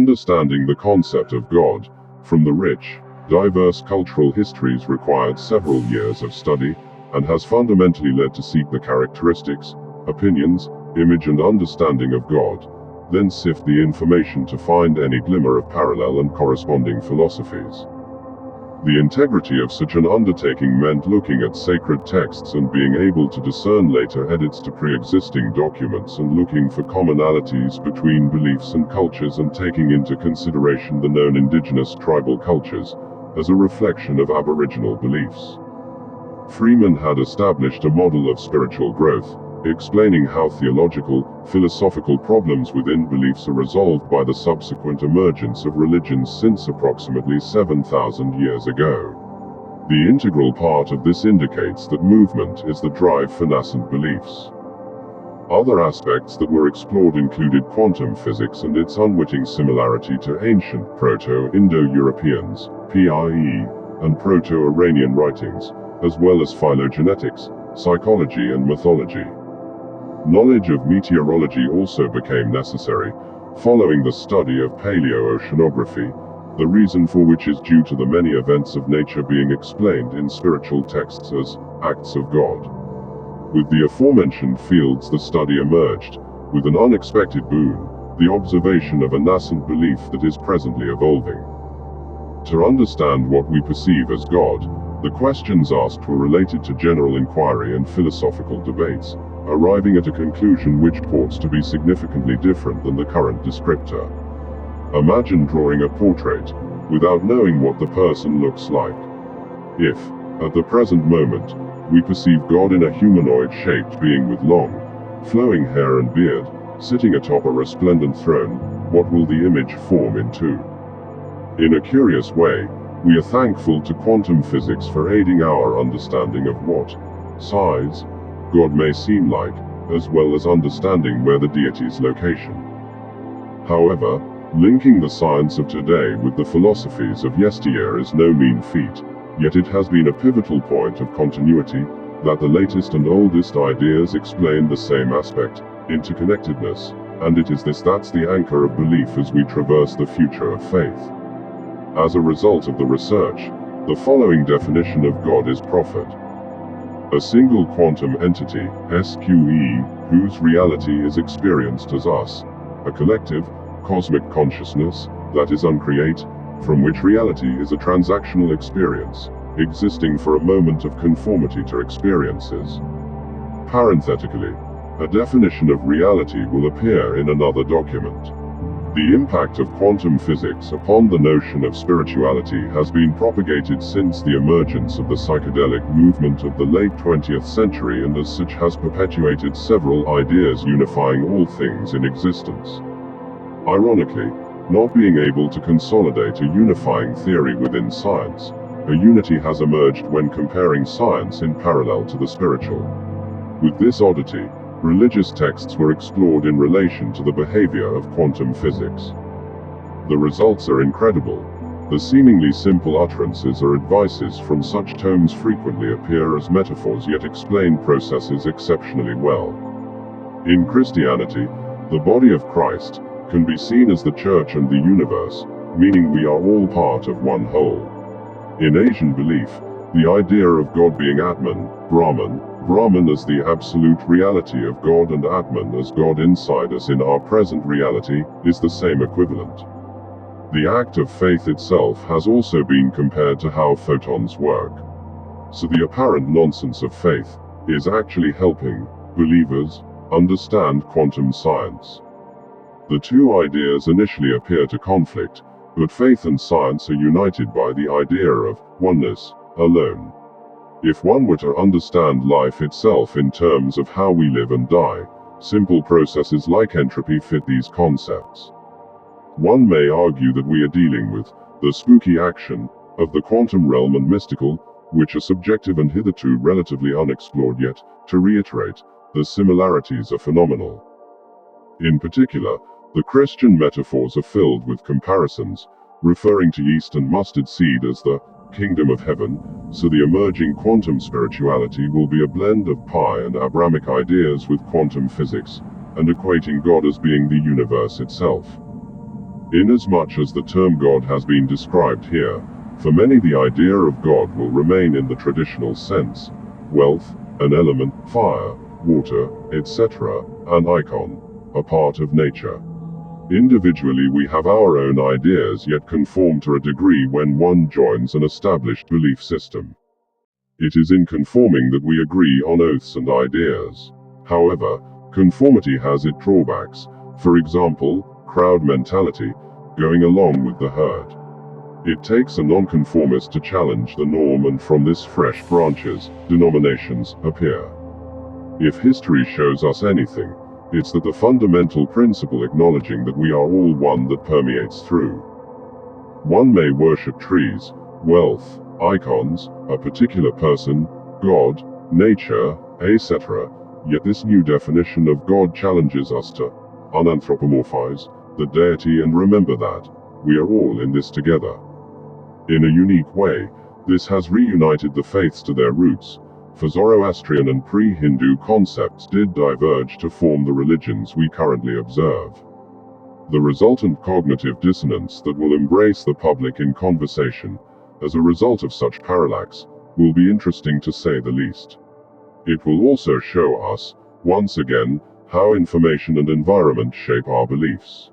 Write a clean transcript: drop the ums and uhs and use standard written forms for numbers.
Understanding the concept of God, from the rich, diverse cultural histories required several years of study, and has fundamentally led to seek the characteristics, opinions, image and understanding of God, then sift the information to find any glimmer of parallel and corresponding philosophies. The integrity of such an undertaking meant looking at sacred texts and being able to discern later edits to pre-existing documents and looking for commonalities between beliefs and cultures and taking into consideration the known indigenous tribal cultures as a reflection of Aboriginal beliefs. Freeman had established a model of spiritual growth, explaining how theological, philosophical problems within beliefs are resolved by the subsequent emergence of religions since approximately 7,000 years ago. The integral part of this indicates that movement is the drive for nascent beliefs. Other aspects that were explored included quantum physics and its unwitting similarity to ancient Proto-Indo-Europeans, PIE, and Proto-Iranian writings, as well as phylogenetics, psychology and mythology. Knowledge of meteorology also became necessary, following the study of paleoceanography, the reason for which is due to the many events of nature being explained in spiritual texts as acts of God. With the aforementioned fields the study emerged, with an unexpected boon, the observation of a nascent belief that is presently evolving. To understand what we perceive as God, the questions asked were related to general inquiry and philosophical debates, arriving at a conclusion which purports to be significantly different than the current descriptor. Imagine drawing a portrait, without knowing what the person looks like. If, at the present moment, we perceive God in a humanoid-shaped being with long, flowing hair and beard, sitting atop a resplendent throne, what will the image form into? In a curious way, we are thankful to quantum physics for aiding our understanding of what size God may seem like, as well as understanding where the deity's location. However, linking the science of today with the philosophies of yesteryear is no mean feat, yet it has been a pivotal point of continuity, that the latest and oldest ideas explain the same aspect, interconnectedness, and it is this that's the anchor of belief as we traverse the future of faith. As a result of the research, the following definition of God is proffered. A single quantum entity, SQE, whose reality is experienced as us, a collective, cosmic consciousness, that is uncreate, from which reality is a transactional experience, existing for a moment of conformity to experiences. Parenthetically, a definition of reality will appear in another document. The impact of quantum physics upon the notion of spirituality has been propagated since the emergence of the psychedelic movement of the late 20th century and as such has perpetuated several ideas unifying all things in existence. Ironically, not being able to consolidate a unifying theory within science, a unity has emerged when comparing science in parallel to the spiritual. With this oddity, religious texts were explored in relation to the behavior of quantum physics. The results are incredible. The seemingly simple utterances or advices from such tomes frequently appear as metaphors yet explain processes exceptionally well. In Christianity, the body of Christ can be seen as the church and the universe, meaning we are all part of one whole. In Asian belief, the idea of God being Atman, Brahman as the absolute reality of God and Atman as God inside us in our present reality, is the same equivalent. The act of faith itself has also been compared to how photons work. So the apparent nonsense of faith is actually helping believers understand quantum science. The two ideas initially appear to conflict, but faith and science are united by the idea of oneness alone. If one were to understand life itself in terms of how we live and die, simple processes like entropy fit these concepts. One may argue that we are dealing with the spooky action of the quantum realm and mystical, which are subjective and hitherto relatively unexplored, yet, to reiterate, the similarities are phenomenal. In particular, the Christian metaphors are filled with comparisons, referring to yeast and mustard seed as the kingdom of heaven, so the emerging quantum spirituality will be a blend of pi and Abrahamic ideas with quantum physics, and equating God as being the universe itself. Inasmuch as the term God has been described here, for many the idea of God will remain in the traditional sense: wealth, an element, fire, water, etc., an icon, a part of nature. Individually we have our own ideas, yet conform to a degree when one joins an established belief system. It is in conforming that we agree on oaths and ideas. However, conformity has its drawbacks, for example, crowd mentality, going along with the herd. It takes a nonconformist to challenge the norm, and from this fresh branches, denominations, appear. If history shows us anything, it's that the fundamental principle acknowledging that we are all one that permeates through. One may worship trees, wealth, icons, a particular person, God, nature, etc., yet this new definition of God challenges us to unanthropomorphize the deity and remember that we are all in this together. In a unique way, this has reunited the faiths to their roots, for Zoroastrian and pre-Hindu concepts did diverge to form the religions we currently observe. The resultant cognitive dissonance that will embrace the public in conversation, as a result of such parallax, will be interesting to say the least. It will also show us, once again, how information and environment shape our beliefs.